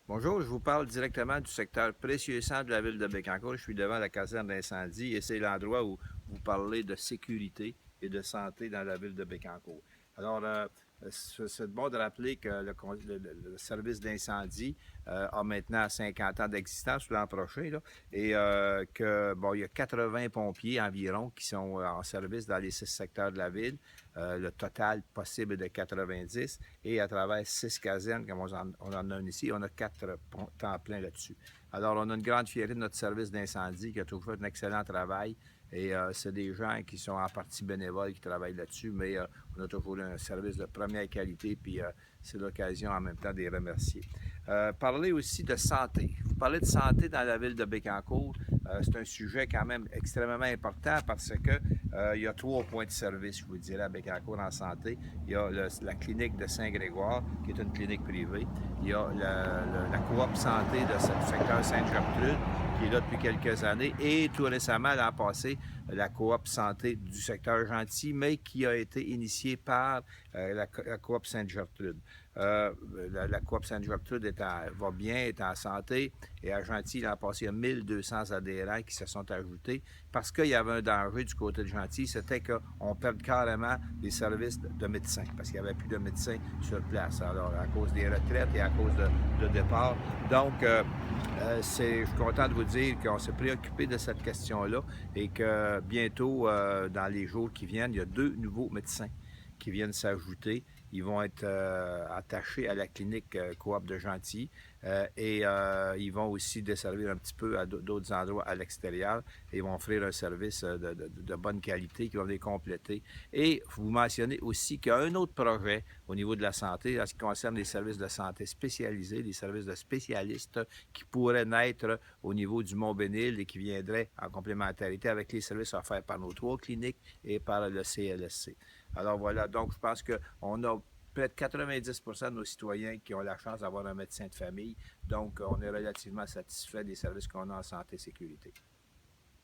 Bonjour, je vous parle directement du secteur précieux centre de la ville de Bécancour. Je suis devant la caserne d'incendie et c'est l'endroit où vous parlez de sécurité et de santé dans la ville de Bécancour. Alors, c'est bon de rappeler que le service d'incendie a maintenant 50 ans d'existence l'an prochain, là, et que bon, il y a 80 pompiers environ qui sont en service dans les 6 secteurs de la ville. Le total possible est de 90 et à travers 6 casernes, comme on en a une ici, on a 4 temps pleins là-dessus. Alors, on a une grande fierté de notre service d'incendie qui a toujours fait un excellent travail. Et c'est des gens qui sont en partie bénévoles qui travaillent là-dessus, mais on a toujours un service de première qualité, puis c'est l'occasion en même temps de les remercier. Parler aussi de santé. Vous parlez de santé dans la ville de Bécancour, c'est un sujet quand même extrêmement important parce que il y a 3 points de service, je vous dirais, à Bécancour en santé. Il y a la clinique de Saint-Grégoire, qui est une clinique privée. Il y a la coop santé du secteur Sainte-Gertrude, qui est là depuis quelques années. Et tout récemment, l'an passé, la coop santé du secteur Gentil, mais qui a été initiée par la coop Sainte-Gertrude. La coop Sainte-Gertrude va bien, est en santé. Et à Gentil, l'an passé, il y a 1200 adhérents qui se sont ajoutés parce qu'il y avait un danger du côté de Gentil, c'était qu'on perde carrément les services de médecins parce qu'il n'y avait plus de médecins sur place. Alors, à cause des retraites et à cause de départ. Donc, je suis content de vous dire qu'on s'est préoccupé de cette question-là et que bientôt, dans les jours qui viennent, il y a 2 nouveaux médecins qui viennent s'ajouter. Ils vont être attachés à la clinique coop de Gentilly et ils vont aussi desservir un petit peu à d'autres endroits à l'extérieur et ils vont offrir un service de bonne qualité qui va les compléter. Et vous mentionnez aussi qu'il y a un autre projet au niveau de la santé en ce qui concerne les services de santé spécialisés, les services de spécialistes qui pourraient naître au niveau du Mont-Bénil et qui viendraient en complémentarité avec les services offerts par nos 3 cliniques et par le CLSC. Alors voilà, donc je pense qu'on a près de 90 de nos citoyens qui ont la chance d'avoir un médecin de famille. Donc, on est relativement satisfait des services qu'on a en santé et sécurité.